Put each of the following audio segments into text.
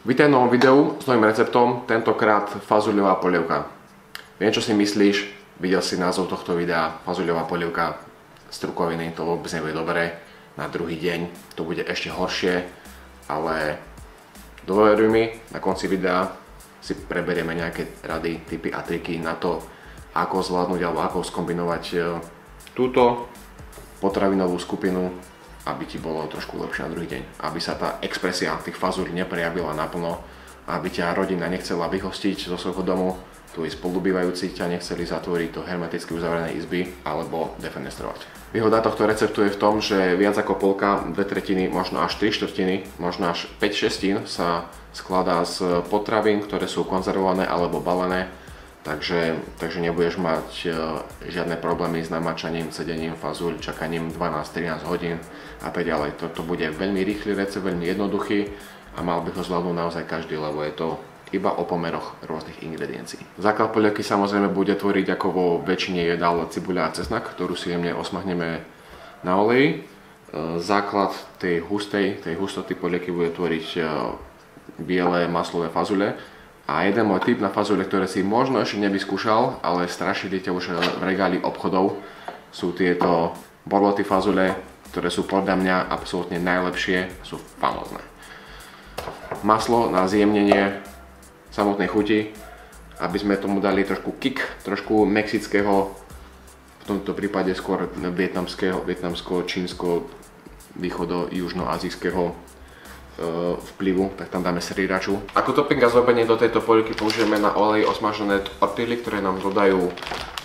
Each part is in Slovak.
Vítaj v novom videu s novým receptom, tentokrát fazuľová polievka. Viem, čo si myslíš, videl si názov tohto videa, fazuľová polievka z trukoviny, to vôbec nebude dobré. Na druhý deň to bude ešte horšie, ale dôveruj mi, na konci videa si preberieme nejaké rady, tipy a triky na to, ako zvládnuť alebo ako skombinovať túto potravinovú skupinu, aby ti bolo trošku lepšie na druhý deň. Aby sa tá expresia tých fazúľ neprejavila naplno, aby ťa rodina nechcela vyhostiť zo svojho domu, tvoji spolubývajúci ťa nechceli zatvoriť do hermeticky uzavrenej izby alebo defenestrovať. Výhoda tohto receptu je v tom, že viac ako polka, 2/3, možno až 3/4, možno až 5/6 sa skladá z potravín, ktoré sú konzervované alebo balené. Takže nebudeš mať žiadne problémy s namáčaním, sedením fazúľ, čakaním 12-13 hodín a tak ďalej. Toto bude veľmi rýchly recept, veľmi jednoduchý a mal by ho zvládnuť naozaj každý, lebo je to iba o pomeroch rôznych ingrediencií. Základ polievky samozrejme bude tvoriť ako vo väčšine jedál cibuľa a cesnak, ktorú si jemne osmahneme na oleji. Základ tej hustoty polievky bude tvoriť biele maslové fazule. A jeden môj tip na fazule, ktoré si možno ešte nevyskúšal, ale strašili ťa už v regáli obchodov, sú tieto borloty fazule, ktoré sú podľa mňa absolútne najlepšie, sú famózne. Maslo na zjemnenie samotnej chuti, aby sme tomu dali trošku kick, trošku mexického, v tomto prípade skôr vietnamsko, čínsko, východo-južnoazijského vplyvu, tak tam dáme sriraču. Ako topping a zlobenie do tejto polievky použijeme na olej osmažené tortily, ktoré nám dodajú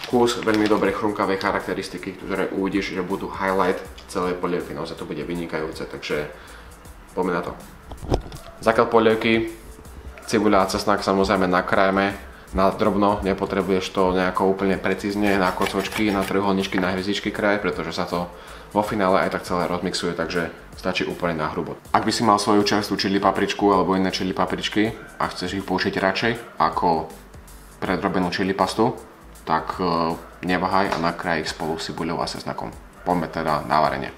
kus veľmi dobrej chrumkavej charakteristiky, ktoré uvidíš, že budú highlight celej polievky. Naozaj to bude vynikajúce, takže poďme na to. Základ polievky, cibuľa a cesnak samozrejme nakrájame na drobno, nepotrebuješ to nejako úplne precízne na kocočky, na trojuholničky, na hviezdičky kraj, pretože sa to vo finále aj tak celé rozmixuje, takže stačí úplne na hrubo. Ak by si mal svoju čerstvú chili papričku alebo iné chili papričky a chceš ich použiť radšej ako predrobenú chili pastu, tak neváhaj a nakráj ich spolu s cibuľou a cesnakom. Poďme teda na varenie.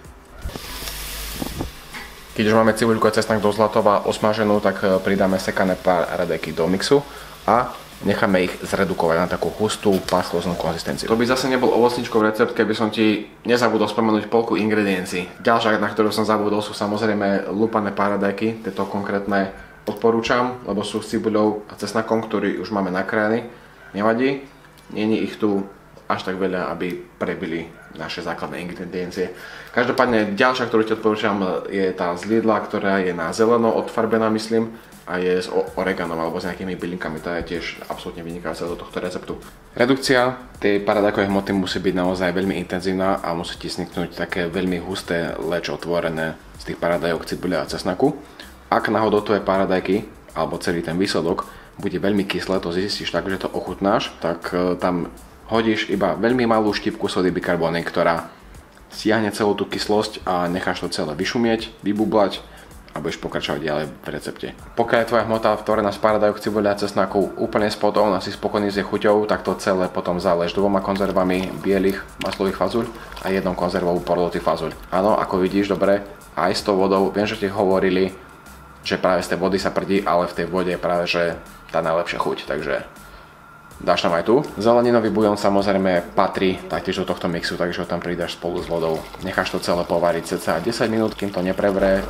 Keď už máme cibuľku a cesnak do zlatova osmaženú, tak pridáme sekané paradajky do mixu a necháme ich zredukovať na takú hustú, pastlóznu konzistenciu. To by zase nebol ovocničkov recept, keby som ti nezabudol spomenúť polku ingrediencií. Ďalšia, na ktorú som zabudol, sú samozrejme lupané paradajky. Tieto konkrétne odporúčam, lebo sú s cibuľou a cesnakom, ktorý už máme nakrájený. Nevadí, nie je ich tu až tak veľa, aby prebili naše základné ingrediencie. Každopádne ďalšia, ktorú ti odporúčam, je tá z Lidla, ktorá je na zeleno odfarbená, myslím, a je s oreganom alebo s nejakými bylinkami. Tá je tiež absolútne vynikajúca do tohto receptu. Redukcia tej paradajkovej hmoty musí byť naozaj veľmi intenzívna a musí ti sniknúť také veľmi husté lečo tvorené z tých paradajok, cibuľa a cesnaku. Ak náhodou tvoje paradajky alebo celý ten výsledok bude veľmi kyslé, to zistíš tak, že to ochutnáš, tak tam hodíš iba veľmi malú štipku sody bikarbóny, ktorá stiahne celú tú kyslosť a necháš to celé vyšumieť, vybublať a budeš pokračovať ďalej v recepte. Pokiaľ je tvoja hmota tvorená z paradajok, cibuľa a cesnaku úplne spotov a si spokojný s jej chuťou, tak to celé potom zálež 2 konzervami bielých maslových fazuľ a 1 konzervou borloty fazuľ. Áno, ako vidíš, dobre, aj s tou vodou, viem, že ti hovorili, že práve z tej vody sa prdí, ale v tej vode je práve že tá najlepšia chuť, takže dáš tam aj tu. Zeleninový buľón samozrejme patrí taktiež do tohto mixu, takže ho tam pridáš spolu s vodou. Necháš to celé povariť cca 10 minút, kým to neprevré.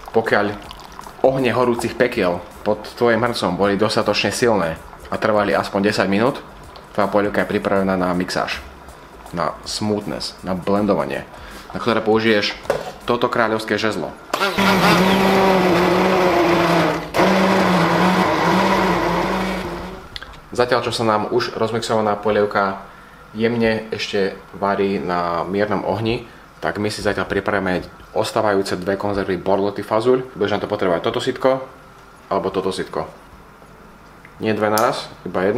Pokiaľ ohne horúcich pekiel pod tvojim hrncom boli dostatočne silné a trvali aspoň 10 minút, tvoja polievka je pripravená na mixáž, na smoothness, na blendovanie, na ktoré použiješ toto kráľovské žezlo. Zatiaľ, čo sa nám už rozmixovaná polievka jemne ešte varí na miernom ohni, tak my si zatiaľ pripravíme ostávajúce 2 konzervy borloty fazuľ. Budeš na to potrebovať toto sitko alebo toto sitko. Nie 2 naraz, iba 1.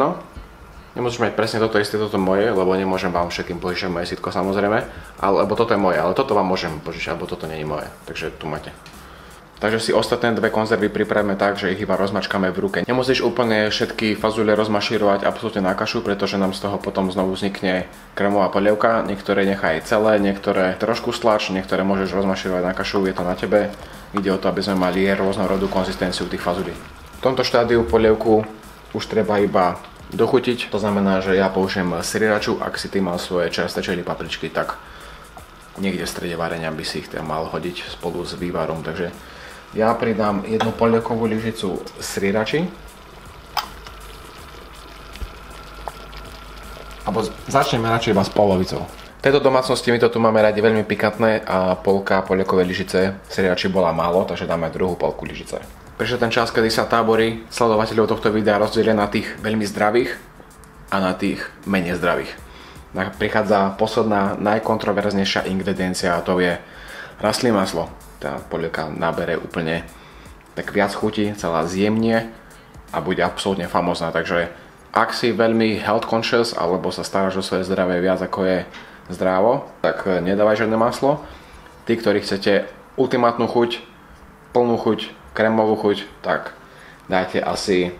Nemusíš mať presne toto isté, toto moje, lebo nemôžem vám všetkým požičať moje sitko samozrejme. Alebo toto je moje, ale toto vám môžem požičať, alebo toto nie je moje. Takže tu máte. Takže si ostatné dve konzervy pripravíme tak, že ich iba rozmačkáme v ruke. Nemusíš úplne všetky fazule rozmašírovať absolútne na kašu, pretože nám z toho potom znovu vznikne krémová polievka. Niektoré nechaj celé, niektoré trošku stlač, niektoré môžeš rozmašírovať na kašu, je to na tebe. Ide o to, aby sme mali rôznorodú konzistenciu tých fazulí. V tomto štádiu polievku už treba iba dochutiť. To znamená, že ja použijem sriraču, ak si ty mal svoje čerstvé čili papričky, tak niekde v strede varenia by si ich mal hodiť spolu s vývarom. Takže ja pridám jednu polievkovú lyžicu srirači. Alebo začneme radšej iba s polovicou. V tejto domácnosti my to tu máme radi veľmi pikantné a polka polievkovej lyžice srirači bola málo, takže dáme druhú polku lyžice. Prišiel ten čas, kedy sa tábory sledovateľov tohto videa rozdelia na tých veľmi zdravých a na tých menej zdravých. Prichádza posledná najkontroverznejšia ingrediencia a to je rastlinné maslo. Tá polievka nabere úplne tak viac chutí, celá zjemnie a bude absolútne famózna. Takže ak si veľmi health conscious alebo sa staráš o svoje zdravie viac ako je zdravo, tak nedávaj žiadne maslo. Tí, ktorí chcete ultimátnu chuť, plnú chuť, krémovú chuť, tak dajte asi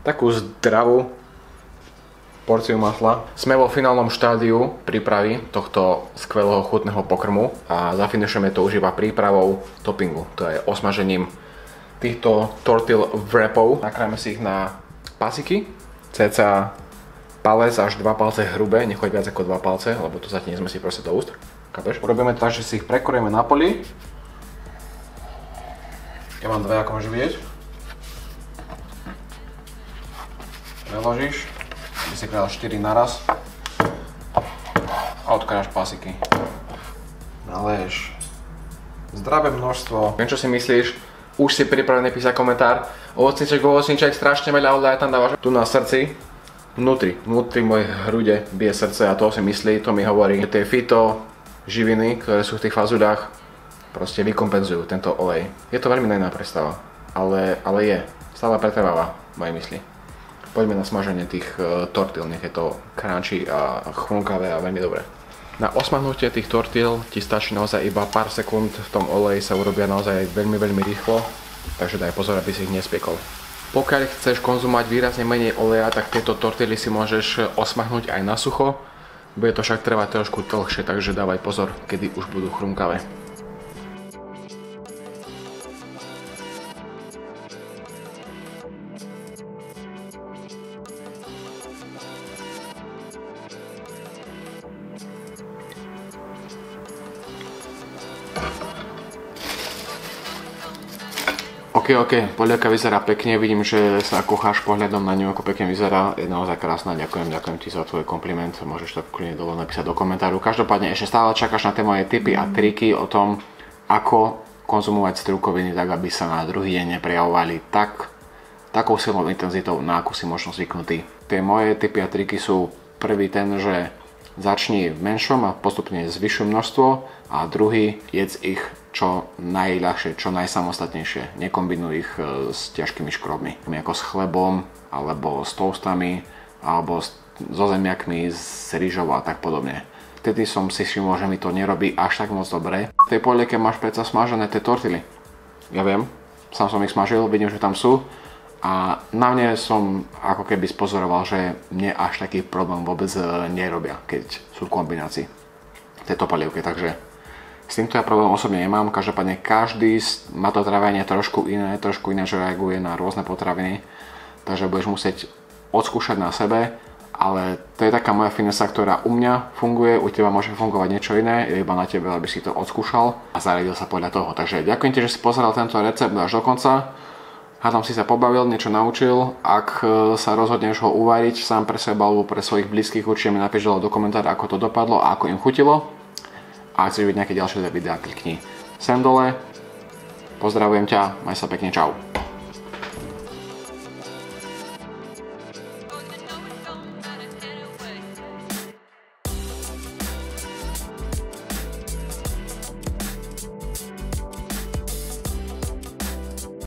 takú zdravú porciu masla. Sme vo finálnom štádiu prípravy tohto skvelého chutného pokrmu a zafinišujeme to už iba prípravou toppingu. To je osmažením týchto tortill wrapov. Nakrájame si ich na pasiky, cca palec až 2 palce hrubé, nechoď viac ako 2 palce, lebo to zatiaľ nezmesí proste do úst. Kapeš? Urobíme to tak, že si ich prekorieme na poli. Ja mám dve, ako môžeš vidieť. Preložíš. By si krájal 4 naraz a odkrájaš pasiky. Naleješ zdravé množstvo. Viem, čo si myslíš, už si pripravený písať komentár. Ovocníček, strašne veľa oleja tam dávaš. Tu na srdci, vnútri mojej hrude bije srdce a to si myslí, to mi hovorí, že tie fito živiny, ktoré sú v tých fazuľách, proste vykompenzujú tento olej. Je to veľmi naivná predstava, ale je, stále pretrváva v mojej mysli. Poďme na smaženie tých tortill, nech je to crunchy a chrumkavé a veľmi dobré. Na osmahnutie tých tortill ti stačí naozaj iba pár sekúnd, v tom oleji sa urobia naozaj veľmi rýchlo, takže daj pozor, aby si ich nespiekol. Pokiaľ chceš konzumovať výrazne menej oleja, tak tieto tortily si môžeš osmahnúť aj na sucho. Bude to však trvať trošku dlhšie, takže dávaj pozor, kedy už budú chrumkavé. OK, polievka vyzerá pekne, vidím, že sa kocháš pohľadom na ňu, ako pekne vyzerá, je naozaj krásna, ďakujem ti za tvoj kompliment, môžeš to kľudne dole napísať do komentáru. Každopádne ešte stále čakáš na tie moje tipy a triky o tom, ako konzumovať strukoviny tak, aby sa na druhý deň neprejavovali takou silnou intenzitou, na akú si možno zvyknutý. Tie moje tipy a triky sú prvý ten, že začni v menšom a postupne zvyšuj množstvo a druhý jedz ich čo najľahšie, čo najsamostatnejšie. Nekombinuj ich s ťažkými škrobmi, ako s chlebom, alebo s toastami, alebo so zemiakmi, s rýžou a tak podobne. Vtedy som si všimol, že mi to nerobí až tak moc dobre. V tej polievke máš predsa smažené tie tortily. Ja viem, sám som ich smažil, vidím, že tam sú. A na mne som ako keby spozoroval, že mne až taký problém vôbec nerobia, keď sú v kombinácii tejto polievky, takže s týmto ja problém osobne nemám. Každopádne každý má to trávenie trošku ináč reaguje na rôzne potraviny, takže budeš musieť odskúšať na sebe, ale to je taká moja finesa, ktorá u mňa funguje, u teba môže fungovať niečo iné, je iba na tebe, aby si to odskúšal a zariadil sa podľa toho. Takže ďakujem ti, že si pozeral tento recept až do konca. Hádam si sa pobavil, niečo naučil. Ak sa rozhodneš ho uvariť sám pre seba alebo pre svojich blízkych, určite mi napíš do komentára, ako to dopadlo a ako im chutilo. A ak chceš vidieť nejaké ďalšie videá, klikni sem dole. Pozdravujem ťa, maj sa pekne, čau.